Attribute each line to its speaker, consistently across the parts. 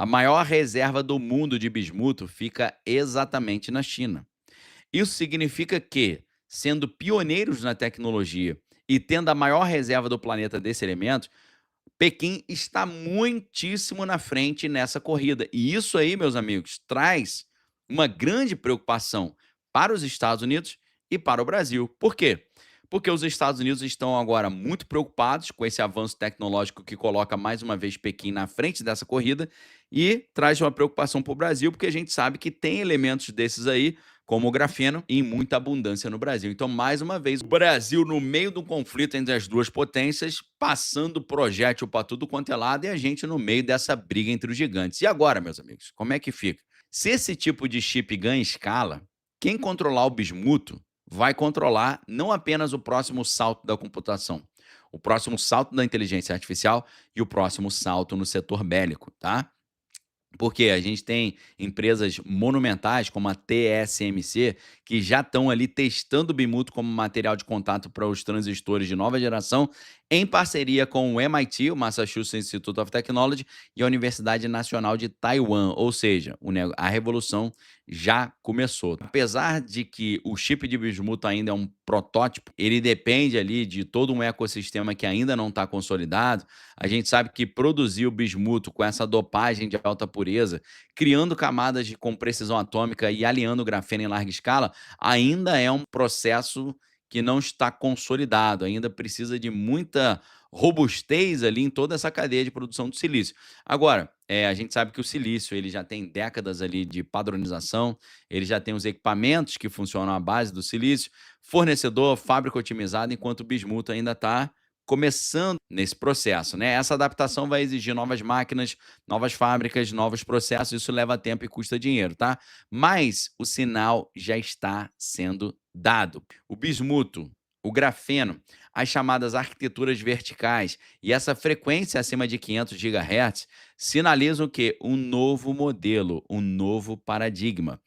Speaker 1: a maior reserva do mundo de bismuto fica exatamente na China. Isso significa que, sendo pioneiros na tecnologia e tendo a maior reserva do planeta desse elemento, Pequim está muitíssimo na frente nessa corrida. E isso aí, meus amigos, traz uma grande preocupação para os Estados Unidos e para o Brasil. Por quê? Porque os Estados Unidos estão agora muito preocupados com esse avanço tecnológico que coloca mais uma vez Pequim na frente dessa corrida e traz uma preocupação para o Brasil, porque a gente sabe que tem elementos desses aí, como o grafeno, em muita abundância no Brasil. Então, mais uma vez, o Brasil no meio do conflito entre as duas potências, passando projétil para tudo quanto é lado, e a gente no meio dessa briga entre os gigantes. E agora, meus amigos, como é que fica? Se esse tipo de chip ganha escala, quem controlar o bismuto vai controlar não apenas o próximo salto da computação, o próximo salto da inteligência artificial e o próximo salto no setor bélico, tá? Porque a gente tem empresas monumentais como a TSMC, que já estão ali testando o bimuto como material de contato para os transistores de nova geração, em parceria com o MIT, o Massachusetts Institute of Technology, e a Universidade Nacional de Taiwan. Ou seja, a revolução já começou. Apesar de que o chip de bismuto ainda é um protótipo, ele depende ali de todo um ecossistema que ainda não está consolidado. A gente sabe que produzir o bismuto com essa dopagem de alta pureza, criando camadas com precisão atômica e alinhando o grafeno em larga escala, ainda é um processo que não está consolidado, ainda precisa de muita robustez ali em toda essa cadeia de produção do silício. Agora, a gente sabe que o silício ele já tem décadas ali de padronização, ele já tem os equipamentos que funcionam à base do silício, fornecedor, fábrica otimizada, enquanto o bismuto ainda está começando nesse processo, né? Essa adaptação vai exigir novas máquinas, novas fábricas, novos processos, isso leva tempo e custa dinheiro, tá? Mas o sinal já está sendo dado. O bismuto, o grafeno, as chamadas arquiteturas verticais e essa frequência acima de 500 GHz sinalizam que um novo modelo, um novo paradigma.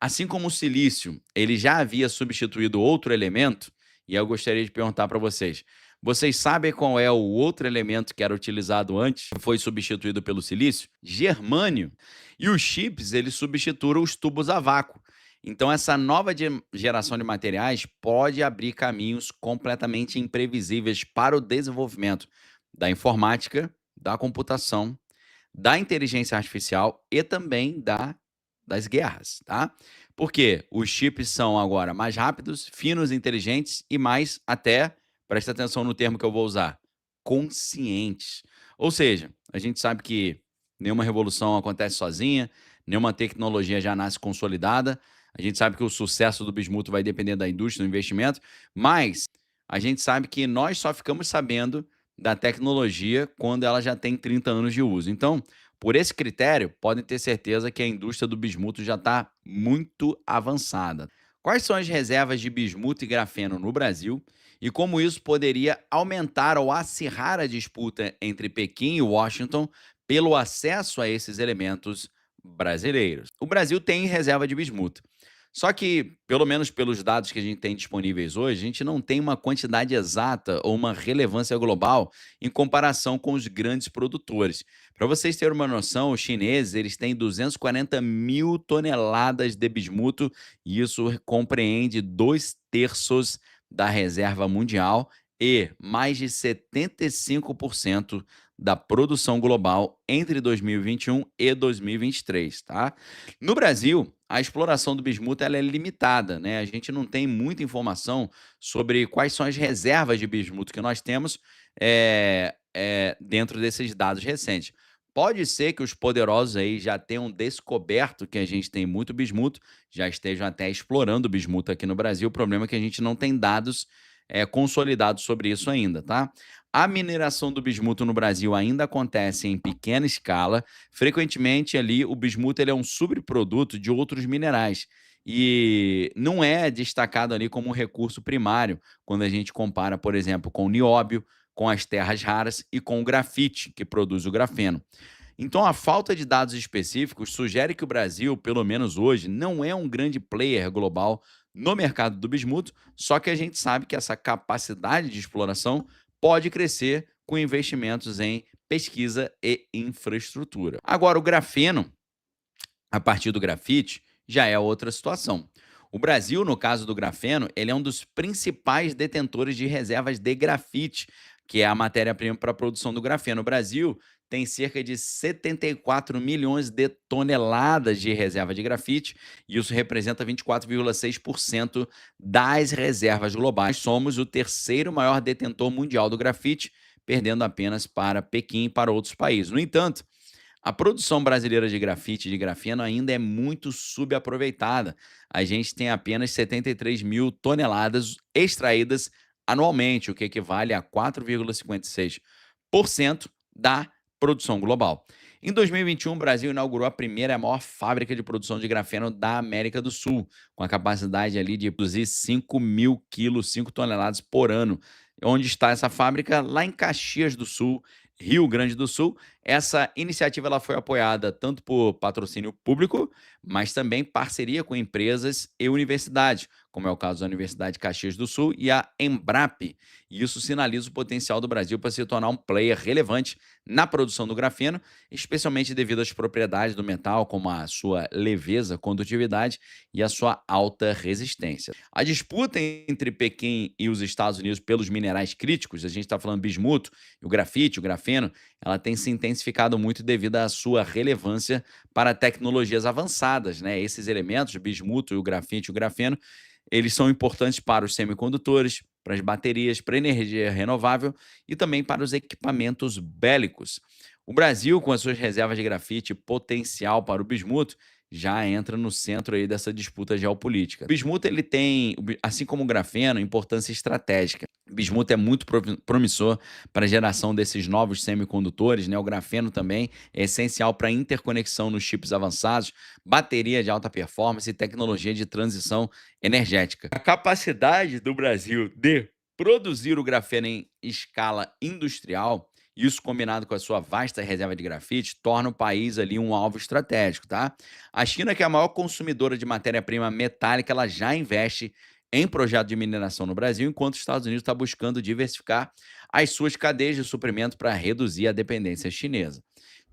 Speaker 1: Assim como o silício, ele já havia substituído outro elemento, e eu gostaria de perguntar para vocês: vocês sabem qual é o outro elemento que era utilizado antes, que foi substituído pelo silício? Germânio. E os chips, eles substituem os tubos a vácuo. Então, essa nova geração de materiais pode abrir caminhos completamente imprevisíveis para o desenvolvimento da informática, da computação, da inteligência artificial e também das guerras, tá? Porque os chips são agora mais rápidos, finos, inteligentes e mais até, presta atenção no termo que eu vou usar, conscientes. Ou seja, a gente sabe que nenhuma revolução acontece sozinha, nenhuma tecnologia já nasce consolidada. A gente sabe que o sucesso do bismuto vai depender da indústria, do investimento, mas a gente sabe que nós só ficamos sabendo da tecnologia quando ela já tem 30 anos de uso. Então, por esse critério, podem ter certeza que a indústria do bismuto já está muito avançada. Quais são as reservas de bismuto e grafeno no Brasil e como isso poderia aumentar ou acirrar a disputa entre Pequim e Washington pelo acesso a esses elementos brasileiros? O Brasil tem reserva de bismuto. Só que, pelo menos pelos dados que a gente tem disponíveis hoje, a gente não tem uma quantidade exata ou uma relevância global em comparação com os grandes produtores. Para vocês terem uma noção, os chineses eles têm 240 mil toneladas de bismuto e isso compreende 2/3 da reserva mundial e mais de 75% da produção global entre 2021 e 2023, tá? No Brasil, a exploração do bismuto ela é limitada, né? A gente não tem muita informação sobre quais são as reservas de bismuto que nós temos dentro desses dados recentes. Pode ser que os poderosos aí já tenham descoberto que a gente tem muito bismuto, já estejam até explorando o bismuto aqui no Brasil. O problema é que a gente não tem dados consolidados sobre isso ainda, tá? A mineração do bismuto no Brasil ainda acontece em pequena escala. Frequentemente ali o bismuto ele é um subproduto de outros minerais e não é destacado ali como um recurso primário quando a gente compara, por exemplo, com o nióbio, com as terras raras e com o grafite, que produz o grafeno. Então, a falta de dados específicos sugere que o Brasil, pelo menos hoje, não é um grande player global no mercado do bismuto, só que a gente sabe que essa capacidade de exploração pode crescer com investimentos em pesquisa e infraestrutura. Agora, o grafeno, a partir do grafite, já é outra situação. O Brasil, no caso do grafeno, ele é um dos principais detentores de reservas de grafite, que é a matéria-prima para a produção do grafeno. O Brasil tem cerca de 74 milhões de toneladas de reserva de grafite, e isso representa 24,6% das reservas globais. Somos o terceiro maior detentor mundial do grafite, perdendo apenas para Pequim e para outros países. No entanto, a produção brasileira de grafite e de grafeno ainda é muito subaproveitada. A gente tem apenas 73 mil toneladas extraídas anualmente, o que equivale a 4,56% da produção global. Em 2021, o Brasil inaugurou a primeira e a maior fábrica de produção de grafeno da América do Sul, com a capacidade ali de produzir 5 mil quilos, 5 toneladas por ano. Onde está essa fábrica? Lá em Caxias do Sul, Rio Grande do Sul. Essa iniciativa ela foi apoiada tanto por patrocínio público, mas também parceria com empresas e universidades, como é o caso da Universidade de Caxias do Sul e a Embrapa. E isso sinaliza o potencial do Brasil para se tornar um player relevante na produção do grafeno, especialmente devido às propriedades do metal, como a sua leveza, condutividade e a sua alta resistência. A disputa entre Pequim e os Estados Unidos pelos minerais críticos, a gente está falando bismuto, o grafite, o grafeno, ela tem se intensificado muito devido à sua relevância para tecnologias avançadas, né? Esses elementos, o bismuto, o grafite e o grafeno, eles são importantes para os semicondutores, para as baterias, para a energia renovável e também para os equipamentos bélicos. O Brasil, com as suas reservas de grafite e potencial para o bismuto, já entra no centro aí dessa disputa geopolítica. O bismuto ele tem, assim como o grafeno, importância estratégica. O bismuto é muito promissor para a geração desses novos semicondutores, né? O grafeno também é essencial para a interconexão nos chips avançados, bateria de alta performance e tecnologia de transição energética. A capacidade do Brasil de produzir o grafeno em escala industrial, isso combinado com a sua vasta reserva de grafite, torna o país ali um alvo estratégico, tá? A China, que é a maior consumidora de matéria-prima metálica, ela já investe em projeto de mineração no Brasil, enquanto os Estados Unidos está buscando diversificar as suas cadeias de suprimento para reduzir a dependência chinesa.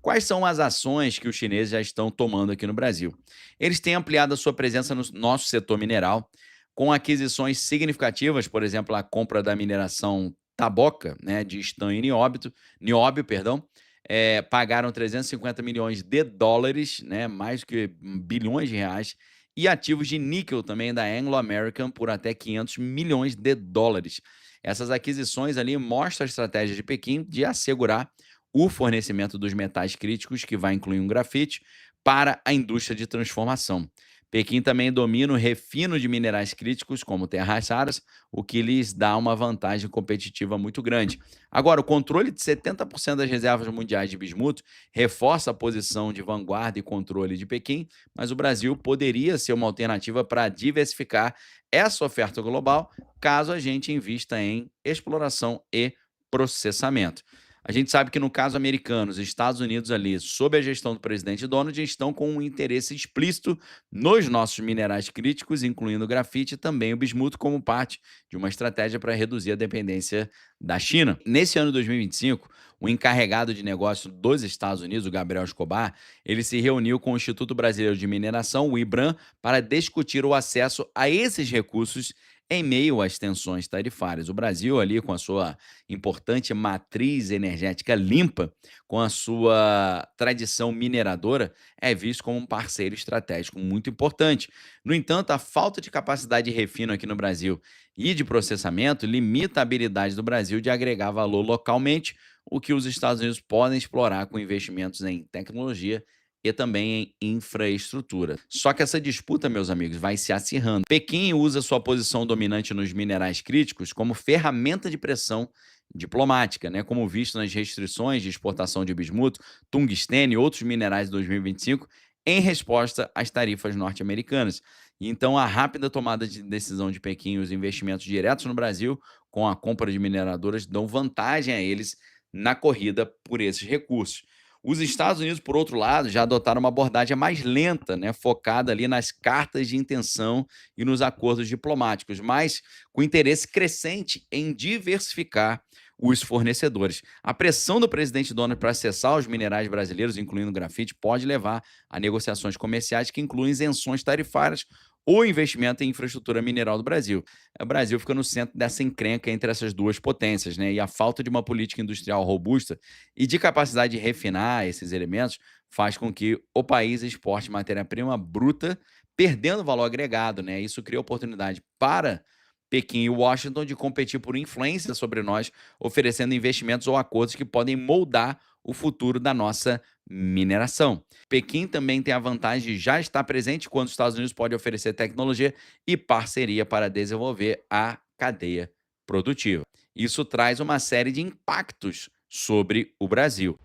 Speaker 1: Quais são as ações que os chineses já estão tomando aqui no Brasil? Eles têm ampliado a sua presença no nosso setor mineral, com aquisições significativas, por exemplo, a compra da mineração Taboca, né, de estanho e nióbio, perdão, pagaram 350 milhões de dólares, né, mais que bilhões de reais, e ativos de níquel também da Anglo American por até 500 milhões de dólares. Essas aquisições ali mostram a estratégia de Pequim de assegurar o fornecimento dos metais críticos, que vai incluir um grafite, para a indústria de transformação. Pequim também domina o refino de minerais críticos, como terras raras, o que lhes dá uma vantagem competitiva muito grande. Agora, o controle de 70% das reservas mundiais de bismuto reforça a posição de vanguarda e controle de Pequim, mas o Brasil poderia ser uma alternativa para diversificar essa oferta global, caso a gente invista em exploração e processamento. A gente sabe que no caso americano, os Estados Unidos ali, sob a gestão do presidente Donald, estão com um interesse explícito nos nossos minerais críticos, incluindo o grafite e também o bismuto, como parte de uma estratégia para reduzir a dependência da China. Nesse ano de 2025, o encarregado de negócio dos Estados Unidos, o Gabriel Escobar, ele se reuniu com o Instituto Brasileiro de Mineração, o IBRAM, para discutir o acesso a esses recursos em meio às tensões tarifárias. O Brasil, ali, com a sua importante matriz energética limpa, com a sua tradição mineradora, é visto como um parceiro estratégico muito importante. No entanto, a falta de capacidade de refino aqui no Brasil e de processamento limita a habilidade do Brasil de agregar valor localmente, o que os Estados Unidos podem explorar com investimentos em tecnologia e também em infraestrutura. Só que essa disputa, meus amigos, vai se acirrando. Pequim usa sua posição dominante nos minerais críticos como ferramenta de pressão diplomática, né? Como visto nas restrições de exportação de bismuto, tungstênio e outros minerais de 2025, em resposta às tarifas norte-americanas. E então, a rápida tomada de decisão de Pequim e os investimentos diretos no Brasil, com a compra de mineradoras, dão vantagem a eles na corrida por esses recursos. Os Estados Unidos, por outro lado, já adotaram uma abordagem mais lenta, né, focada ali nas cartas de intenção e nos acordos diplomáticos, mas com interesse crescente em diversificar os fornecedores. A pressão do presidente Donald para acessar os minerais brasileiros, incluindo grafite, pode levar a negociações comerciais que incluem isenções tarifárias ou investimento em infraestrutura mineral do Brasil. O Brasil fica no centro dessa encrenca entre essas duas potências, né? E a falta de uma política industrial robusta e de capacidade de refinar esses elementos faz com que o país exporte matéria-prima bruta, perdendo valor agregado, né? Isso cria oportunidade para Pequim e Washington de competir por influência sobre nós, oferecendo investimentos ou acordos que podem moldar o futuro da nossa mineração. Pequim também tem a vantagem de já estar presente quando os Estados Unidos podem oferecer tecnologia e parceria para desenvolver a cadeia produtiva. Isso traz uma série de impactos sobre o Brasil.